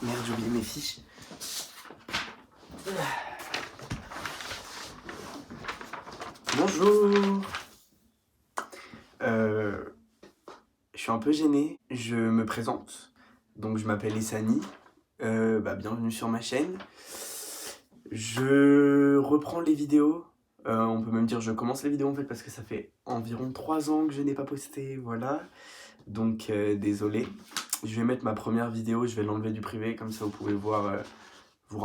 Merde, j'ai oublié mes fiches. Bonjour. Je suis un peu gêné. Je me présente. Donc je m'appelle Essani. Bienvenue sur ma chaîne. Je reprends les vidéos. On peut même dire je commence les vidéos en fait parce que ça fait environ 3 ans que je n'ai pas posté. Voilà. Donc désolé. Je vais mettre ma première vidéo. Je vais l'enlever du privé. Comme ça vous pouvez voir... vous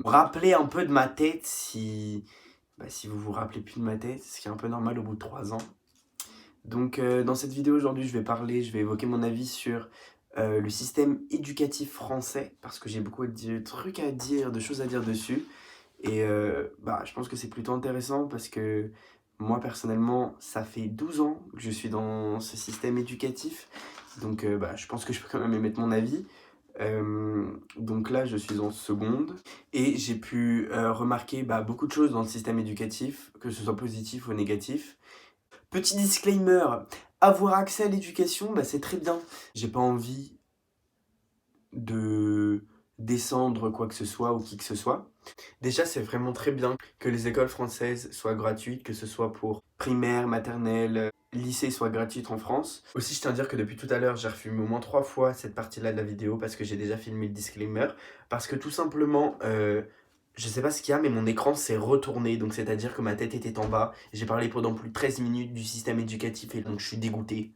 rappeler un peu de ma tête si vous vous rappelez plus de ma tête, ce qui est un peu normal au bout de 3 ans. Donc dans cette vidéo aujourd'hui, je vais évoquer mon avis sur le système éducatif français, parce que j'ai beaucoup de trucs à dire, de choses à dire dessus. Et je pense que c'est plutôt intéressant parce que moi personnellement, ça fait 12 ans que je suis dans ce système éducatif. Donc je pense que je peux quand même émettre mon avis. Donc là, je suis en seconde et j'ai pu remarquer beaucoup de choses dans le système éducatif, que ce soit positif ou négatif. Petit disclaimer, avoir accès à l'éducation, c'est très bien. J'ai pas envie de descendre quoi que ce soit ou qui que ce soit. Déjà, c'est vraiment très bien que les écoles françaises soient gratuites, que ce soit pour primaire, maternelle, lycée soit gratuite en France. Aussi, je tiens à dire que depuis tout à l'heure, j'ai refilmé au moins 3 fois cette partie-là de la vidéo parce que j'ai déjà filmé le disclaimer. Parce que tout simplement, je sais pas ce qu'il y a, mais mon écran s'est retourné. Donc, c'est-à-dire que ma tête était en bas. J'ai parlé pendant plus de 13 minutes du système éducatif et donc je suis dégoûté.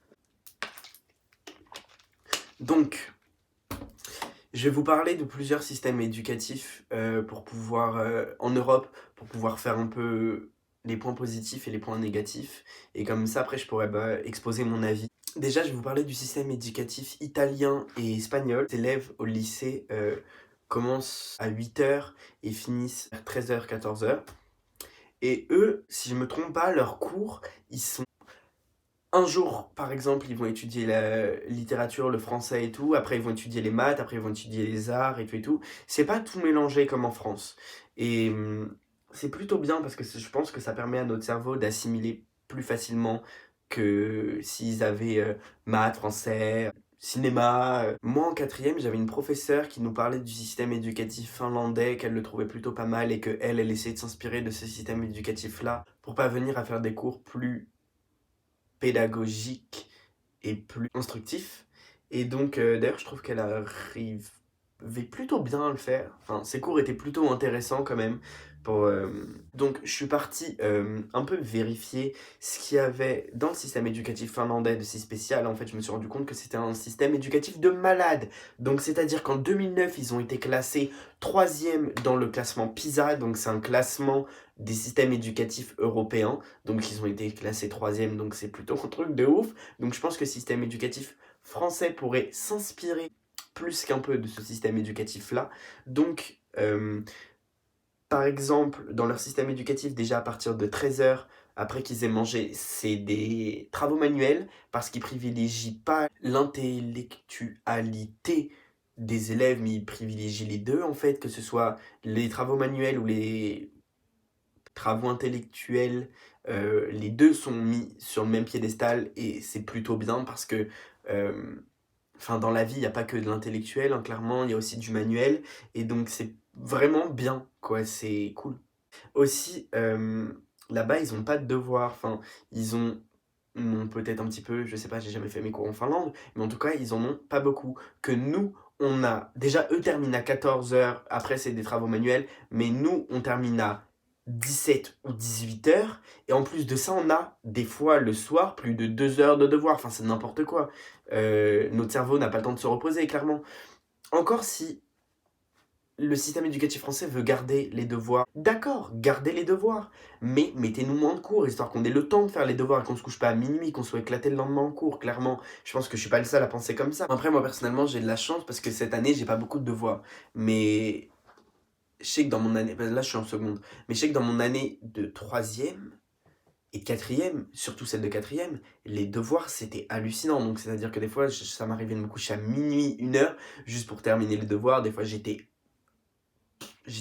Donc, je vais vous parler de plusieurs systèmes éducatifs en Europe pour pouvoir faire un peu les points positifs et les points négatifs. Et comme ça, après, je pourrais exposer mon avis. Déjà, je vais vous parler du système éducatif italien et espagnol. Les élèves au lycée commencent à 8h et finissent à 13h, 14h. Et eux, si je ne me trompe pas, leurs cours, ils sont... Un jour, par exemple, ils vont étudier la littérature, le français et tout. Après, ils vont étudier les maths. Après, ils vont étudier les arts et tout et tout. C'est pas tout mélangé comme en France. Et c'est plutôt bien parce que je pense que ça permet à notre cerveau d'assimiler plus facilement que s'ils avaient maths, français, cinéma. Moi, en quatrième, j'avais une professeure qui nous parlait du système éducatif finlandais, qu'elle le trouvait plutôt pas mal et qu'elle essayait de s'inspirer de ce système éducatif-là pour pas venir à faire des cours plus pédagogique et plus instructif. Et donc, d'ailleurs, je trouve qu'elle arrivait plutôt bien à le faire. Enfin, ses cours étaient plutôt intéressants quand même. Donc, je suis parti un peu vérifier ce qu'il y avait dans le système éducatif finlandais de si spécial. En fait, je me suis rendu compte que c'était un système éducatif de malade. Donc, c'est-à-dire qu'en 2009, ils ont été classés 3e dans le classement PISA. Donc, c'est un classement des systèmes éducatifs européens. Donc, ils ont été classés 3e. Donc, c'est plutôt un truc de ouf. Donc, je pense que le système éducatif français pourrait s'inspirer plus qu'un peu de ce système éducatif-là. Donc, par exemple, dans leur système éducatif, déjà à partir de 13h, après qu'ils aient mangé, c'est des travaux manuels parce qu'ils privilégient pas l'intellectualité des élèves, mais ils privilégient les deux en fait, que ce soit les travaux manuels ou les travaux intellectuels, les deux sont mis sur le même piédestal et c'est plutôt bien parce que dans la vie, il n'y a pas que de l'intellectuel, hein, clairement, il y a aussi du manuel et donc c'est vraiment bien, quoi, c'est cool. Aussi, là-bas, ils n'ont pas de devoirs, ils ont peut-être un petit peu, je sais pas, j'ai jamais fait mes cours en Finlande, mais en tout cas, ils en ont pas beaucoup. Que nous, on a, déjà, eux terminent à 14h, après c'est des travaux manuels, mais nous, on termine à 17 ou 18h, et en plus de ça, on a, des fois, le soir, plus de 2 heures de devoirs, c'est n'importe quoi. Notre cerveau n'a pas le temps de se reposer, clairement. Encore si le système éducatif français veut garder les devoirs. D'accord, gardez les devoirs, mais mettez-nous moins de cours, histoire qu'on ait le temps de faire les devoirs et qu'on se couche pas à minuit, qu'on soit éclaté le lendemain en cours, clairement. Je pense que je suis pas le seul à penser comme ça. Après, moi, personnellement, j'ai de la chance parce que cette année, j'ai pas beaucoup de devoirs. Mais je sais que dans mon année... Là, je suis en seconde. Mais je sais que dans mon année de 3e et de 4e, surtout celle de 4e, les devoirs, c'était hallucinant. Donc, c'est-à-dire que des fois, ça m'arrivait de me coucher à minuit, 1h, juste pour terminer les devoirs. Des fois, j'étais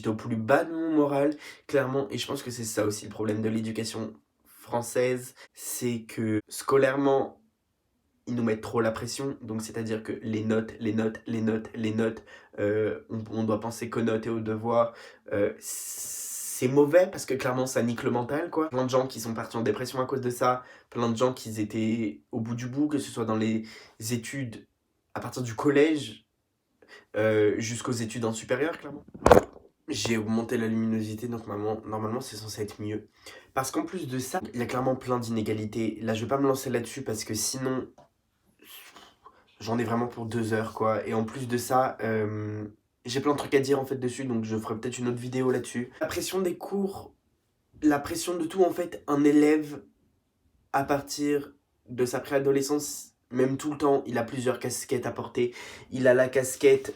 au plus bas de mon moral, clairement, et je pense que c'est ça aussi le problème de l'éducation française, c'est que scolairement, ils nous mettent trop la pression, donc c'est-à-dire que les notes, les notes, les notes, les notes, on doit penser qu'aux notes et aux devoirs, c'est mauvais parce que clairement ça nique le mental, quoi. Plein de gens qui sont partis en dépression à cause de ça, plein de gens qui étaient au bout du bout, que ce soit dans les études à partir du collège jusqu'aux études en supérieur, clairement. J'ai augmenté la luminosité, donc normalement c'est censé être mieux. Parce qu'en plus de ça, il y a clairement plein d'inégalités. Là, je vais pas me lancer là-dessus parce que sinon, j'en ai vraiment pour 2 heures, quoi. Et en plus de ça, j'ai plein de trucs à dire en fait dessus, donc je ferai peut-être une autre vidéo là-dessus. La pression des cours, la pression de tout, en fait, un élève, à partir de sa préadolescence, même tout le temps, il a plusieurs casquettes à porter. Il a la casquette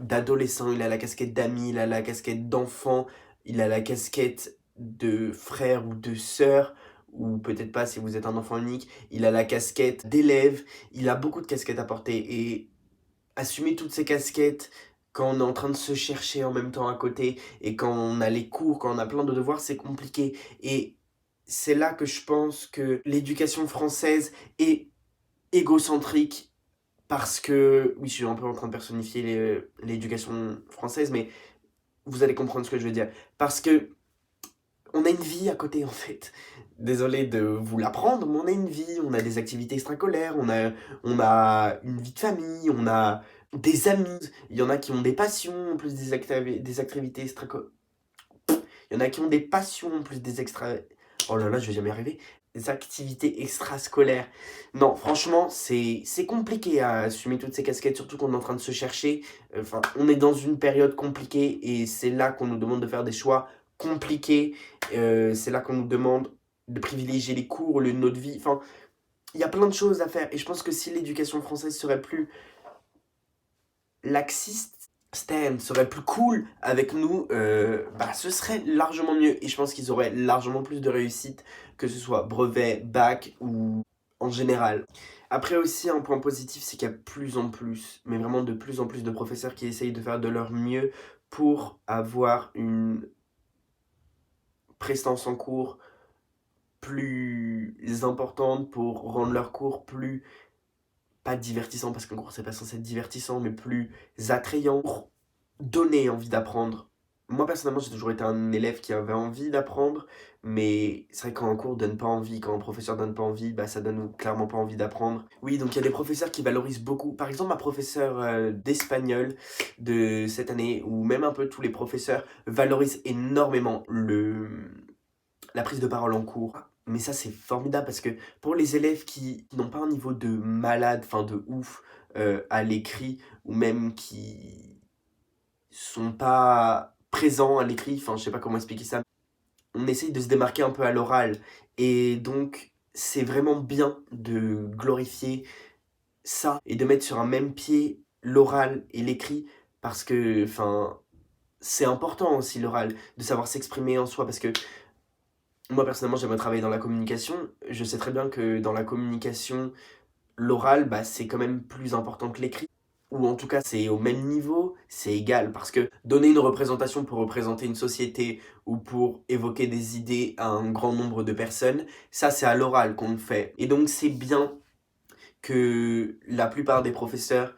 d'adolescent, il a la casquette d'ami, il a la casquette d'enfant, il a la casquette de frère ou de sœur, ou peut-être pas si vous êtes un enfant unique. Il a la casquette d'élève, il a beaucoup de casquettes à porter. Et assumer toutes ces casquettes quand on est en train de se chercher en même temps à côté, et quand on a les cours, quand on a plein de devoirs, c'est compliqué. Et c'est là que je pense que l'éducation française est égocentrique parce que, oui, je suis un peu en train de personnifier l'éducation française, mais vous allez comprendre ce que je veux dire. Parce que on a une vie à côté, en fait. Désolé de vous l'apprendre, mais on a une vie, on a des activités extrascolaires, on a une vie de famille, on a des amis. Il y en a qui ont des passions en plus des activités extrascolaires. Il y en a qui ont des passions en plus des extra... Oh là là, je vais jamais y arriver. Des activités extrascolaires. Non, franchement, c'est compliqué à assumer toutes ces casquettes, surtout qu'on est en train de se chercher. Enfin, on est dans une période compliquée et c'est là qu'on nous demande de faire des choix compliqués. C'est là qu'on nous demande de privilégier les cours, le notre vie. Enfin, il y a plein de choses à faire. Et je pense que si l'éducation française serait plus laxiste, Stan serait plus cool avec nous, bah ce serait largement mieux. Et je pense qu'ils auraient largement plus de réussite, que ce soit brevet, bac ou en général. Après aussi, un point positif, c'est qu'il y a plus en plus, mais vraiment de plus en plus de professeurs qui essayent de faire de leur mieux pour avoir une prestance en cours plus importante, pour rendre leurs cours plus, pas divertissant parce qu'un cours c'est pas censé être divertissant, mais plus attrayant, pour donner envie d'apprendre. Moi personnellement j'ai toujours été un élève qui avait envie d'apprendre, mais c'est vrai que quand un cours donne pas envie, quand un professeur donne pas envie, bah ça donne clairement pas envie d'apprendre. Oui, donc il y a des professeurs qui valorisent beaucoup. Par exemple ma professeure d'espagnol de cette année, ou même un peu tous les professeurs, valorisent énormément la prise de parole en cours. Mais ça, c'est formidable parce que pour les élèves qui n'ont pas un niveau de malade, enfin de ouf, à l'écrit, ou même qui sont pas présents à l'écrit, enfin je sais pas comment expliquer ça, on essaye de se démarquer un peu à l'oral. Et donc, c'est vraiment bien de glorifier ça et de mettre sur un même pied l'oral et l'écrit parce que, enfin, c'est important aussi l'oral, de savoir s'exprimer en soi parce que moi, personnellement, j'aimerais travailler dans la communication. Je sais très bien que dans la communication, l'oral, bah, c'est quand même plus important que l'écrit. Ou en tout cas, c'est au même niveau, c'est égal. Parce que donner une représentation pour représenter une société ou pour évoquer des idées à un grand nombre de personnes, ça, c'est à l'oral qu'on le fait. Et donc, c'est bien que la plupart des professeurs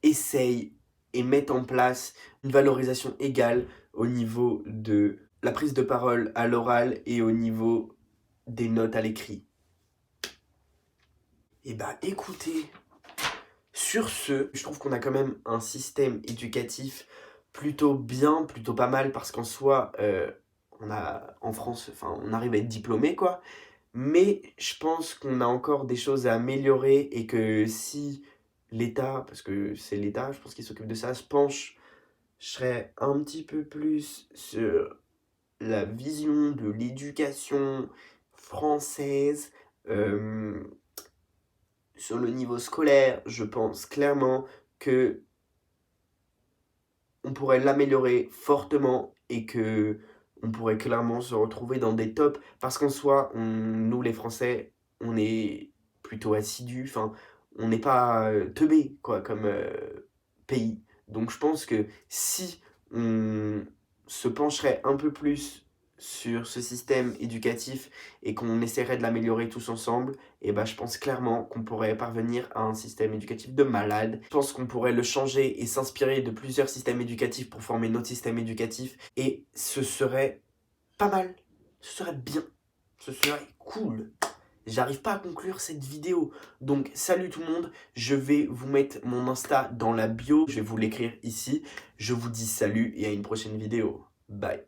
essayent et mettent en place une valorisation égale au niveau de la prise de parole à l'oral et au niveau des notes à l'écrit. Et bah écoutez, sur ce, je trouve qu'on a quand même un système éducatif plutôt bien, plutôt pas mal, parce qu'en soi, on a en France, enfin, on arrive à être diplômé, quoi. Mais je pense qu'on a encore des choses à améliorer et que si l'État, parce que c'est l'État, je pense qu'il s'occupe de ça, se penche, je serais un petit peu plus sur la vision de l'éducation française. Sur le niveau scolaire, je pense clairement que on pourrait l'améliorer fortement et que on pourrait clairement se retrouver dans des tops parce qu'en soi, nous les Français, on est plutôt assidus, enfin, on n'est pas teubés quoi comme pays. Donc je pense que si on se pencherait un peu plus sur ce système éducatif et qu'on essaierait de l'améliorer tous ensemble, et ben je pense clairement qu'on pourrait parvenir à un système éducatif de malade. Je pense qu'on pourrait le changer et s'inspirer de plusieurs systèmes éducatifs pour former notre système éducatif, et ce serait pas mal, ce serait bien, ce serait cool. J'arrive pas à conclure cette vidéo. Donc salut tout le monde, je vais vous mettre mon Insta dans la bio, je vais vous l'écrire ici. Je vous dis salut et à une prochaine vidéo. Bye.